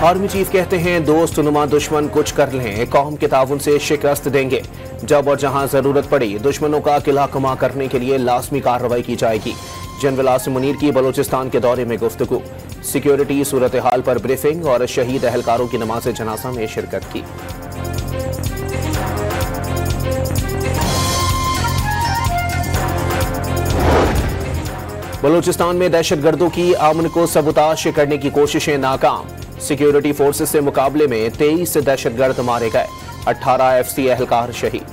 Army chief कहते हैं दोस्त नुमा दुश्मन कुछ कर लें, कौम के ताउन से शिकस्त देंगे। जब और जहां जरूरत पड़ी दुश्मनों का किला कमा करने के लिए लाजमी कार्रवाई की जाएगी। जनरल आसिम मुनीर की बलूचिस्तान के दौरे में गुफ्तगू, सिक्योरिटी सूरत हाल पर ब्रीफिंग और शहीद अहलकारों की नमाज जनाजा में शिरकत की। बलूचिस्तान में दहशतगर्दों की अमन को सबूताश करने की कोशिशें नाकाम। सिक्योरिटी फोर्सेस से मुकाबले में 23 दहशतगर्द मारे गए, 18 एफसी एहलकार शहीद।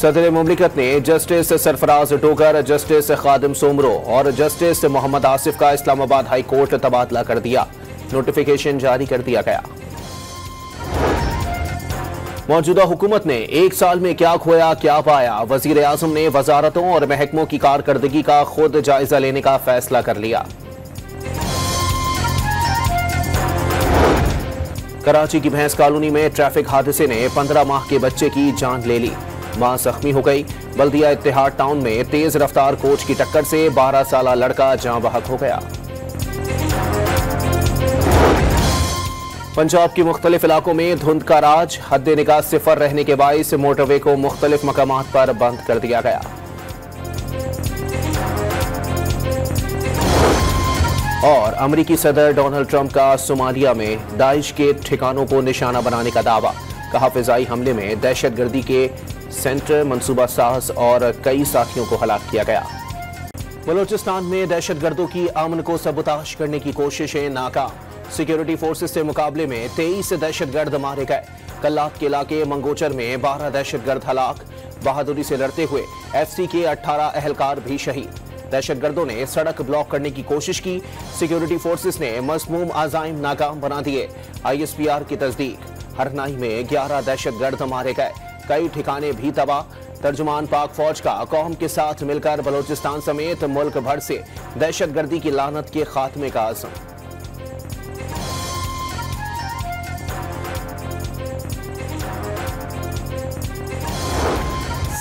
सदर मुमलिकत ने जस्टिस सरफराज डोगर, जस्टिस खादिम सोमरो और जस्टिस मोहम्मद आसिफ का इस्लामाबाद हाई कोर्ट तबादला कर दिया। नोटिफिकेशन जारी कर दिया गया। मौजूदा हुकूमत ने 1 साल में क्या खोया क्या पाया, वजीर आजम ने वजारतों और महकमों की कारकर्दगी का खुद जायजा लेने का फैसला कर लिया। कराची की भैंस कॉलोनी में ट्रैफिक हादसे ने 15 माह के बच्चे की जान ले ली, मां जख्मी हो गई। बल्दिया इत्तेहाद टाउन में तेज रफ्तार कोच की टक्कर से 12 साला लड़का जाँ बहक हो गया। पंजाब के मुख्तलिफ इलाकों में धुंध का राज, हद निगाह सिफर रहने के बाइस मोटरवे को मुख्तलिफ मकामात पर बंद कर दिया गया। और अमरीकी सदर डोनाल्ड ट्रंप का सोमालिया में दाइश के ठिकानों को निशाना बनाने का दावा। कहा फिजाई हमले में दहशतगर्दी के सेंटर, मंसूबा साज और कई साथियों को हलाक किया गया। बलूचिस्तान में दहशतगर्दों की अमन को सबूताश करने की कोशिशें नाकाम। सिक्योरिटी फोर्सेस से मुकाबले में 23 दहशतगर्द मारे गए। कल्लात के इलाके मंगोचर में 12 दहशतगर्द हलाक। बहादुरी से लड़ते हुए एफसी के 18 अहलकार भी शहीद। दहशतगर्दों ने सड़क ब्लॉक करने की कोशिश की, सिक्योरिटी फोर्सेस ने मज़मूम आज़ाइम नाकाम बना दिए। ISPR की तस्दीक, हरनाई में 11 दहशतगर्द मारे गए, कई ठिकाने भी तबाह। तर्जुमान पाक फौज का कौम के साथ मिलकर बलूचिस्तान समेत मुल्क भर से दहशतगर्दी की लानत के खात्मे का आज़म।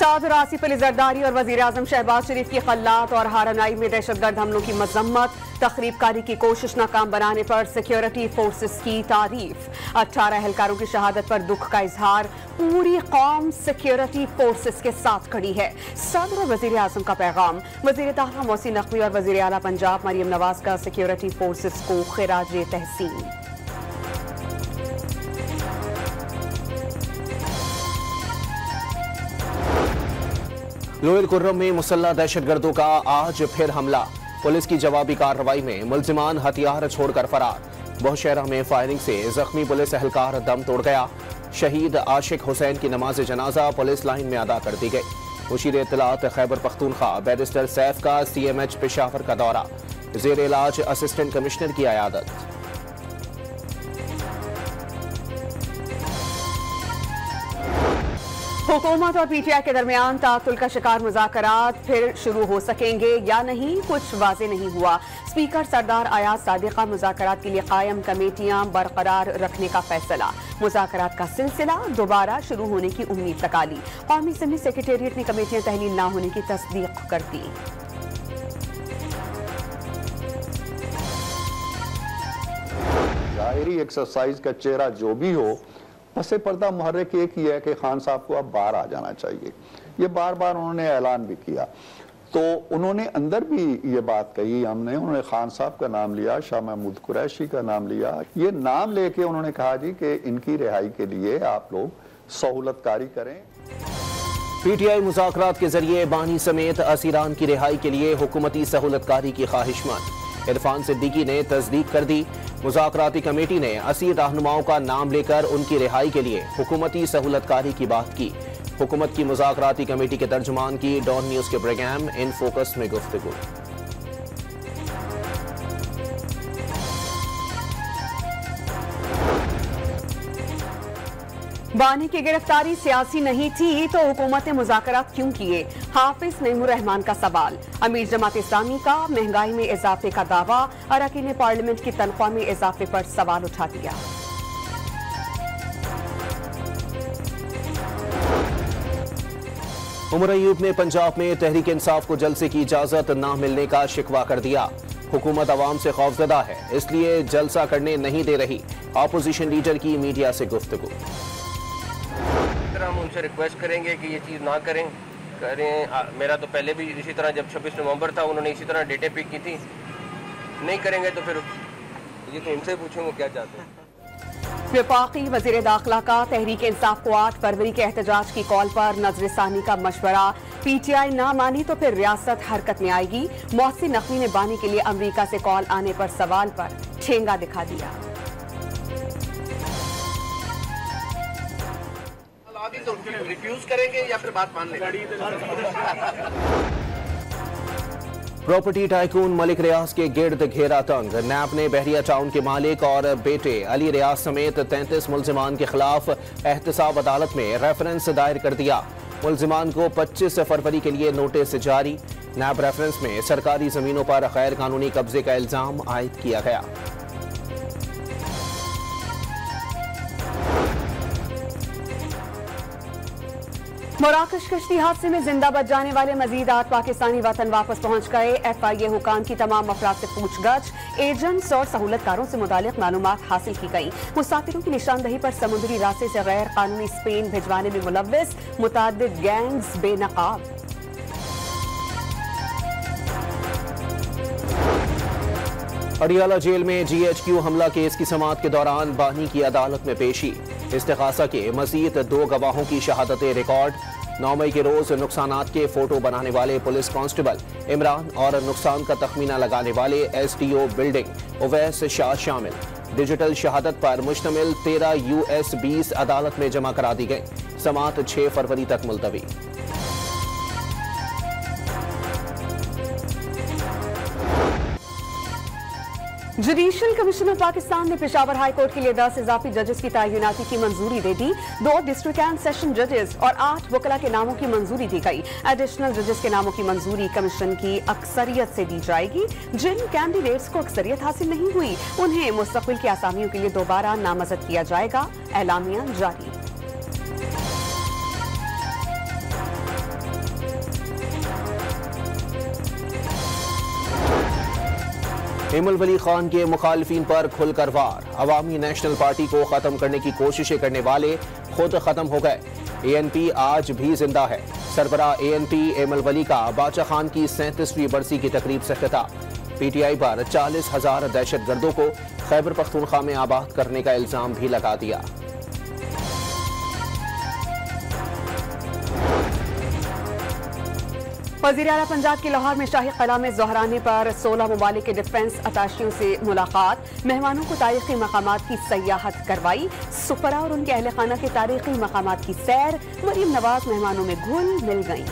सदर आसिफ अली जरदारी और वजीर आजम शहबाज शरीफ की खल्लात और हारनाई में दहशतगर्द हमलों की मजम्मत, तखरीबकारी की कोशिश नाकाम बनाने पर सिक्योरिटी फोर्सेस की तारीफ। 18 एहलकारों की शहादत पर दुख का इजहार, पूरी कौम सिक्योरिटी फोर्सेस के साथ खड़ी है। सदर और वजीर आजम का पैगाम। वजीर दाखिला मोहसिन नकवी और वजीर आला पंजाब मरियम नवाज का सिक्योरिटी फोर्सेस को खिराज तहसीन। लोहिल कुर्रम में मुसल्लह दहशतगर्दों का आज फिर हमला। पुलिस की जवाबी कार्रवाई में मुल्जिमान हथियार छोड़कर फरार। बहुशहरा में फायरिंग से जख्मी पुलिस एहलकार दम तोड़ गया। शहीद आशिक हुसैन की नमाज जनाजा पुलिस लाइन में अदा कर दी गई। मुशीर इत्तलात खैबर पख्तूनख्वा बैरिस्टर सैफ का CMH पेशावर का दौरा। जेर इलाज असिस्टेंट कमिश्नर की अयादत। हुकूमत और PTI के दरमियान तातुल का शिकार मुज़ाकरात फिर शुरू हो सकेंगे या नहीं, कुछ वाज़ेह नहीं हुआ। स्पीकर सरदार आयाज सादिका मुज़ाकरात के लिए कायम कमेटियां बरकरार रखने का फैसला। मुज़ाकरात का सिलसिला दोबारा शुरू होने की उम्मीद तका ली। कौमी असम्बली सेक्रेटेरिएट ने कमेटियां तहलील न होने की तस्दीक कर दी। जाहिरी एक्सरसाइज का चेहरा जो भी हो, पसे पर्दा मुहर्रिक एक ही है कि खान साहब को अब बाहर आ जाना चाहिए। ये बार बार उन्होंने ऐलान भी किया, तो उन्होंने अंदर भी ये बात कही। उन्होंने खान साहब का नाम लिया, शाह महमूद कुरैशी का नाम लिया। ये नाम लेके उन्होंने कहा जी कि इनकी रिहाई के लिए आप लोग सहूलतकारी करें। PTI मुज़ाकरात के जरिए बानी समेत असीरान की रिहाई के लिए हुकूमती सहूलतकारी की ख्वाहिशमंद। इरफान सिद्दीकी ने तस्दीक कर दी। मुज़ाकराती कमेटी ने असीर रहनुमाओं का नाम लेकर उनकी रिहाई के लिए हुकूमती सहूलतकारी की बात की। हुकूमत की मुज़ाकराती कमेटी के तर्जुमान की डॉन न्यूज़ के प्रोग्राम इन फोकस में गुफ्तगू। बानी की गिरफ्तारी सियासी नहीं थी तो हुकूमत ने मुज़ाकरात क्यों किए? हाफिज नईमुर रहमान का सवाल। अमीर जमात इस्लामी का महंगाई में इजाफे का दावा, अरकान पार्लियामेंट की तनख्वाह में इजाफे पर सवाल उठा दिया। उमर अयूब ने पंजाब में तहरीक इंसाफ को जलसे की इजाजत न मिलने का शिकवा कर दिया। हुकूमत अवाम से खौफजदा है, इसलिए जलसा करने नहीं दे रही। ऑपोजिशन लीडर की मीडिया से गुफ्तगू। हम उनसे रिक्वेस्ट करेंगे कि ये चीज़ ना करें। मेरा तो पहले भी इसी तरह जब 26 नवंबर था उन्होंने इसी तरह डेटें पिक की थी। नहीं करेंगे तो फिर ये तो उनसे पूछूंगा क्या चाहते हैं। वफाकी वज़ीर दाखिला का तहरीक इंसाफ को 8 फरवरी के एहतजाज की कॉल पर नजरसानी का मशवरा। PTI ना मानी तो फिर रियासत हरकत में आएगी। मोहसिन नकवी ने बानी के लिए अमरीका से कॉल आने पर सवाल पर ठेंगा दिखा दिया। तो रिफ्यूज करेंगे या फिर बात मान लेंगे। प्रॉपर्टी टाइकून मलिक रियाज के गिर्द घेरा तंग। नैब ने बहरिया टाउन के मालिक और बेटे अली रियाज समेत 33 मुल्जिमान के खिलाफ एहतसाब अदालत में रेफरेंस दायर कर दिया। मुल्जिमान को 25 फरवरी के लिए नोटिस जारी। नैब रेफरेंस में सरकारी जमीनों पर गैर कानूनी कब्जे का इल्जाम आयद किया गया। मराकश कश्ती हादसे में जिंदा बच जाने वाले मजीद 8 पाकिस्तानी वतन वापस पहुंच गए। FIA हुकाम की तमाम अफराद से पूछगछ, एजेंट्स और सहूलतकारों से मुतालिक मालूमात हासिल की गई। मुसाफिरों की निशानदही पर समुद्री रास्ते से गैर कानूनी स्पेन भिजवाने में मुलव्विस मुताद्दिद गैंग्स बेनकाब। अडियाला जेल में GHQ हमला केस की समाअत के दौरान बानी की अदालत में पेशी। इस्तिगासा के मजीद 2 गवाहों की शहादतें रिकॉर्ड। 9 मई के रोज नुकसानात के फोटो बनाने वाले पुलिस कांस्टेबल इमरान और नुकसान का तखमीना लगाने वाले SDO बिल्डिंग उवैस शाह शामिल। डिजिटल शहादत पर मुश्तमिल 13 US-20 अदालत में जमा करा दी गई। समाअत 6 फरवरी तक मुलतवी। जुडिशल कमीशन ऑफ पाकिस्तान ने पेशावर हाई कोर्ट के लिए 10 इजाफी जजेस की तैनाती की मंजूरी दे दी। 2 डिस्ट्रिक्ट एंड सेशन जजेस और 8 वकला के नामों की मंजूरी दी गई। एडिशनल जजेस के नामों की मंजूरी कमीशन की अक्सरियत से दी जाएगी। जिन कैंडिडेट्स को अक्सरियत हासिल नहीं हुई उन्हें मुस्तकबिल की आसामियों के लिए दोबारा नामजद किया जाएगा। एलामिया जारी। इमल वली खान के मुखालिफिन पर खुलकर वार। अवामी नेशनल पार्टी को खत्म करने की कोशिशें करने वाले खुद खत्म हो गए। ANP आज भी जिंदा है। सरबरा ANP इमल वली का बादशाह खान की 37वीं बरसी की तकरीब से खिताब। PTI पर 40,000 दहशतगर्दों को खैबर पख्तूनख्वा में आबाद करने का इल्जाम भी लगा दिया। वज़ीर आला पंजाब के लाहौर में शाही कला में ज़ोहराने पर 16 ममालिक के डिफेंस अताशियों से मुलाकात। मेहमानों को तारीखी मकामात की सयाहत करवाई। सुपरा और उनके अहले खाना के तारीखी मकामात की सैर। मरीम नवाज मेहमानों में घुल मिल गईं।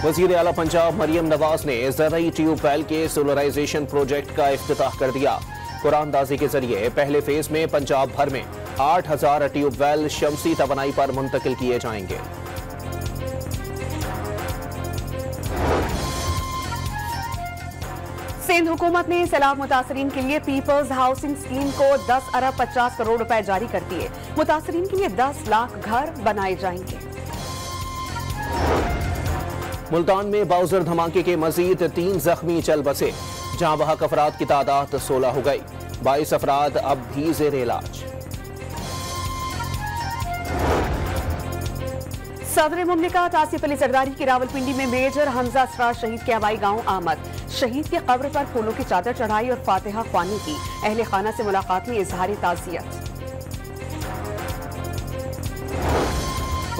वज़ीर आला पंजाब मरीम नवाज ने ज़रई ट्यूबवेल के सोलराइजेशन प्रोजेक्ट का इफ्तिताह कर दिया। कुरानदाजी के जरिए पहले फेज में पंजाब भर में 8,000 ट्यूबवेल शमसी तवानाई पर मुंतकिल किए जाएंगे। सिंध हुकूमत ने सैलाब मुतासरीन के लिए पीपल्स हाउसिंग स्कीम को 10 अरब 50 करोड़ रुपए जारी कर दिए। मुतासरीन के लिए 10 लाख घर बनाए जाएंगे। मुल्तान में बाउजर धमाके के मजीद 3 जख्मी चल बसे। जहां बहक अफराद की तादाद 16 हो गई। 22 अफराद अब भी जेर इलाज। सदर मुमलिकत आसिफ अली जरदारी की रावलपिंडी में मेजर हमजा असरार शहीद के हवाई गांव आमद। शहीद की कब्र पर फूलों की चादर चढ़ाई और फातिहा ख्वानी की। अहले खाना से मुलाकात में इजहार ताज़ियत।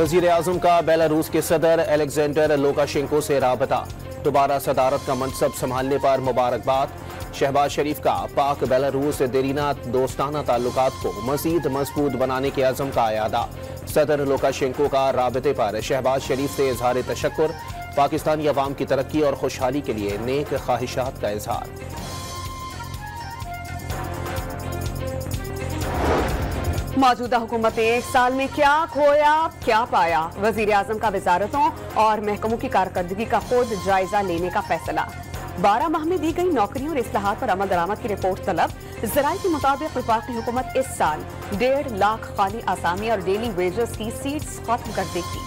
वज़ीर आज़म का बेलारूस के सदर अलेक्जेंडर लुकाशेंको से राबता। दोबारा सदारत का मनसब संभालने पर मुबारकबाद। शहबाज शरीफ का पाक बेलारूस देरीना दोस्ताना ताल्लुकात को मजीद मजबूत बनाने के अज़म का अयादा। सदर लुकाशेंको का राबते पर शहबाज शरीफ से इजहार तशक्कुर। पाकिस्तानी अवाम की तरक्की और खुशहाली के लिए नेक ख्वाहिशात का इजहार। मौजूदा हुकूमत ने 1 साल में क्या खोया क्या पाया। वजीर आजम का वजारतों और महकमों की कारकर्दगी का खुद जायजा लेने का फैसला। 12 माह में दी गई नौकरियों और इस्लाहात पर अमल दरामद की रिपोर्ट तलब। ज़राए के मुताबिक वफाकी हुकूमत इस साल 1.5 लाख खाली आसामी और डेली वेजेस की सीट्स खत्म कर देगी।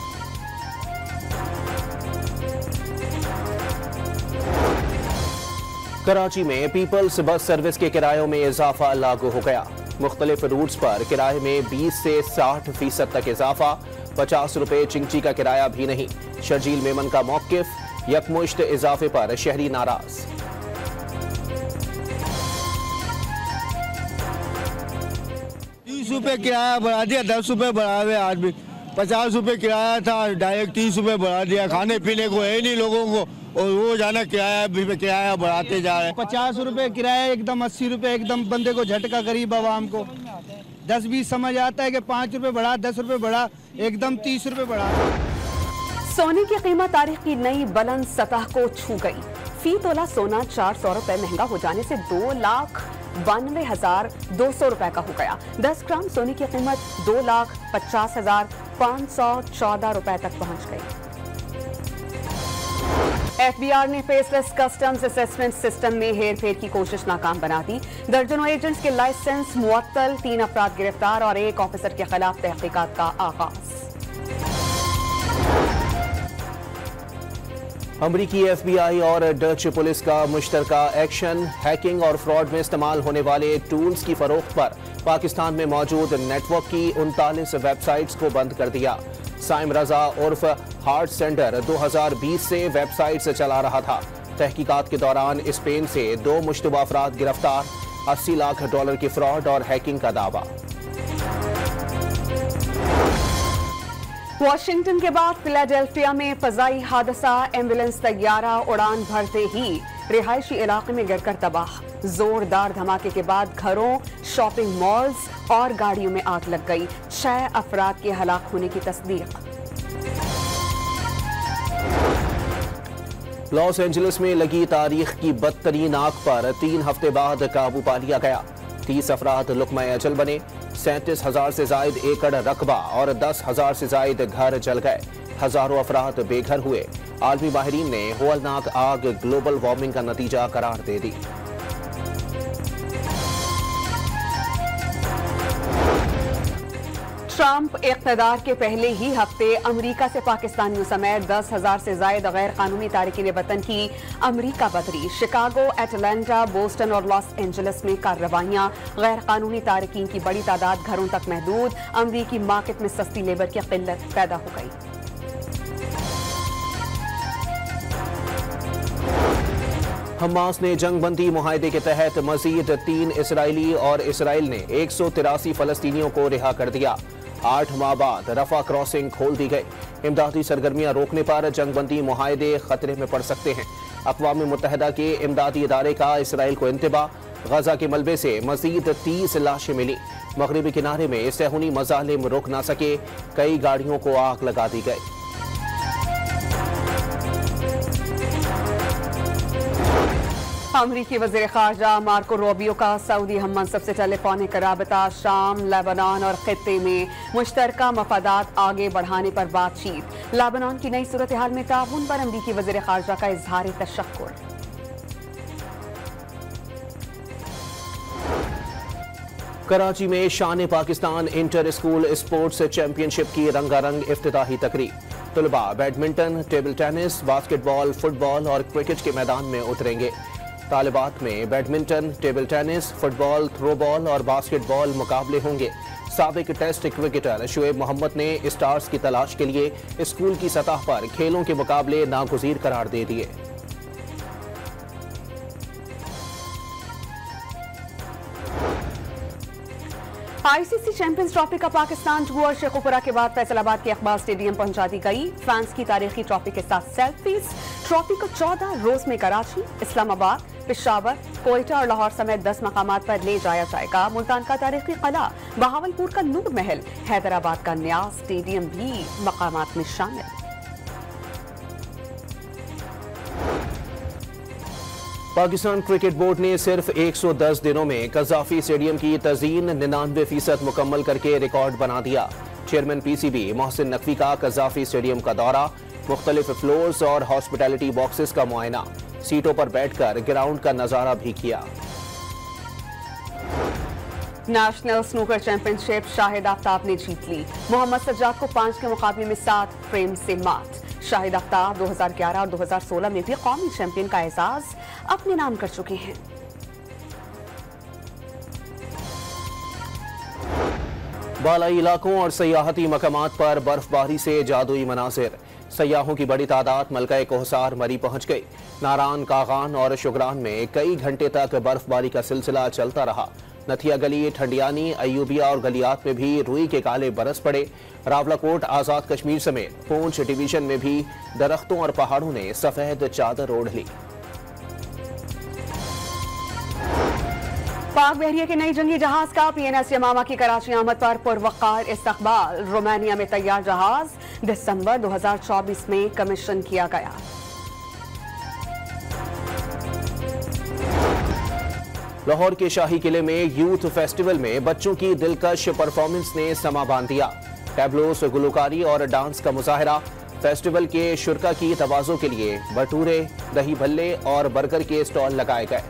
कराची में पीपल्स बस सर्विस के किरायों में इजाफा लागू हो गया। मुख्तलिफ रूट्स पर किराए में 20 से 60% तक इजाफा। 50 रुपए चिंची का किराया भी नहीं। शर्जील मेमन का मौकिफ, यकमुश्त इजाफे पर शहरी नाराज। 30 रुपए किराया बढ़ा दिया, 10 रुपए बढ़ा हुए आज भी। 50 रुपए किराया था, डायरेक्ट 30 रुपए बढ़ा दिया। खाने पीने को है नहीं लोगों को, और वो जाना किराया बढ़ाते जा रहे हैं। 50 रुपए किराया एकदम, 80 रुपए एकदम, बंदे को झटका गरीब आवाम को। 10-20 समझ आता है कि 5 रुपए बढ़ा, 10 रुपए बढ़ा, एकदम 30 रुपए बढ़ा। सोने की कीमत तारीख की नई बुलंद सतह को छू गई। फी तोला सोना 400 रुपए महंगा हो जाने से 2,92,200 रुपए का हो गया। 10 ग्राम सोने की कीमत 2,50,514 रुपए तक पहुंच गई। FBI ने फेसलेस कस्टम्स असेसमेंट सिस्टम में हेरफेर की कोशिश नाकाम बना दी। दर्जनों एजेंट्स के लाइसेंस मुअत्तल, 3 अफराद गिरफ्तार और 1 ऑफिसर के खिलाफ तहकीकात का आगाज। अमरीकी FBI और डच पुलिस का मुश्तरका एक्शन। हैकिंग और फ्रॉड में इस्तेमाल होने वाले टूल्स की फरोख्त पर पाकिस्तान में मौजूद नेटवर्क की 39 वेबसाइट्स को बंद कर दिया। साइम रजा उर्फ हार्ट सेंटर 2020 से वेबसाइट्स चला रहा था। तहकीकात के दौरान स्पेन से 2 मुश्तबा अफराद गिरफ्तार। $80 लाख की फ्रॉड और हैकिंग का दावा। वाशिंगटन के बाद फिलाडेल्फिया में फजाई हादसा। एम्बुलेंस तैयारा उड़ान भरते ही रिहायशी इलाके में गिरकर तबाह। जोरदार धमाके के बाद घरों, शॉपिंग मॉल्स और गाड़ियों में आग लग गई। 6 अफराद के हलाक होने की तस्दीक। लॉस एंजलिस में लगी तारीख की बदतरीन आग पर 3 हफ्ते बाद काबू पा लिया गया। 30 अफराद लुकमा अजल बने। 37,000 से जायद एकड़ रकबा और 10,000 से जायद घर जल गए। हजारों अफराद बेघर हुए। आलमी माहिरीन ने होलनाक आग ग्लोबल वार्मिंग का नतीजा करार दे दी। ट्रंप इक़्तिदार के पहले ही हफ्ते अमेरिका से पाकिस्तानियों समेत 10,000 से जायद गैर कानूनी तारिकीन वतन की अमेरिका बदरी। शिकागो, एटलांटा, बोस्टन और लॉस एंजलिस में कार्रवाइयां। गैर कानूनी तारिकीन की बड़ी तादाद घरों तक महदूद। अमेरिकी मार्केट में सस्ती लेबर की किल्लत पैदा हो गई। हमास ने जंगबंदी मुआहदे के तहत मजीद 3 इसराइली और इसराइल ने 183 फलस्तीनियों को रिहा कर दिया। 8 माह बाद रफा क्रॉसिंग खोल दी गई। इमदादी सरगर्मियां रोकने पर जंगबंदी मुआहदे खतरे में पड़ सकते हैं। अक़वाम मुत्तहिदा के इमदादी इदारे का इसराइल को इंतबा। गजा के मलबे से मजीद 30 लाशें मिली। मगरबी किनारे में सेहूनी मजालिम रोक ना सके। कई गाड़ियों को आग लगा दी गई। अमरीकी वज़ीर ख़ारजा मार्को रूबियो का सऊदी हम मनसब से टेलीफोनिक राबता। शाम, लेबनान और खित्ते में मुश्तरका मफादात आगे बढ़ाने पर बातचीत। लेबनान की नई सूरत हाल में ताउन पर अमरीकी वज़ीर ख़ारजा का इज़हार तशक्कुर। कराची में शान Pakistan inter school sports championship की रंगारंग इफ्तिताही तकरीब। तलबा badminton, table tennis, basketball, football और क्रिकेट के मैदान में उतरेंगे। तालिबात में badminton, table tennis, football, throwball और बास्केटबॉल मुकाबले होंगे। साबिक टेस्ट क्रिकेटर शुएब मोहम्मद ने स्टार्स की तलाश के लिए स्कूल की सतह पर खेलों के मुकाबले नागुज़ीर करार दे दिए। ICC चैंपियंस ट्रॉफी का पाकिस्तान टूर शेखुपुरा के बाद फैसलाबाद के अखबार स्टेडियम पहुंचा दी गई। फैंस की तारीखी ट्रॉफी के साथ सेल्फीज। ट्रॉफी को 14 रोज में कराची, इस्लामाबाद, पेशावर, कोयटा और लाहौर समेत 10 मकामात पर ले जाया जाएगा। मुल्तान का तारीखी किला, बहावलपुर का नूर महल, हैदराबाद का न्याज स्टेडियम भी मकामात में शामिल। पाकिस्तान क्रिकेट बोर्ड ने सिर्फ 110 दिनों में कज़ाफी स्टेडियम की तज़ीन 99% मुकम्मल करके रिकॉर्ड बना दिया। चेयरमैन PCB मोहसिन नकवी का कज़ाफी स्टेडियम का दौरा, मुख्तलिफ फ्लोर्स और हॉस्पिटैलिटी बॉक्सेस का मुआयना, सीटों पर बैठकर ग्राउंड का नजारा भी किया। National snooker championship Shahid Aftab ने जीत ली। मोहम्मद सज्जाद को 5 के मुकाबले में 7 फ्रेम से मात। शाहिद आफ्ताब 2011 और 2016 में भी कौमी चैंपियन का एजाज अपने नाम कर चुके हैं। बालाई इलाकों और सयाहती मकामात पर बर्फबारी से जादुई मनाजिर। सयाहों की बड़ी तादाद मलका कोहसार मरी पहुंच गई। नारान, कागान और शुगरान में कई घंटे तक बर्फबारी का सिलसिला चलता रहा। नथिया गली, ठंडियानी, अयूबिया और गलियात में भी रुई के काले बरस पड़े। रावलाकोट, आजाद कश्मीर समेत पूंछ डिवीजन में भी दरख्तों और पहाड़ों ने सफेद चादर ओढ़ ली। पाक बहरिया के नई जंगी जहाज का PNS यमामा की कराची आमद पर पुरवकार इस्तकबाल। रोमानिया में तैयार जहाज दिसंबर 2024 में कमीशन किया गया। लाहौर के शाही किले में यूथ फेस्टिवल में बच्चों की दिलकश परफॉर्मेंस ने समा बांध दिया। टैबलोस, गुलकारी और डांस का मुजाहरा। फेस्टिवल के शुरका की तवाज़ो के लिए भटूरे, दही भल्ले और बर्गर के स्टॉल लगाए गए।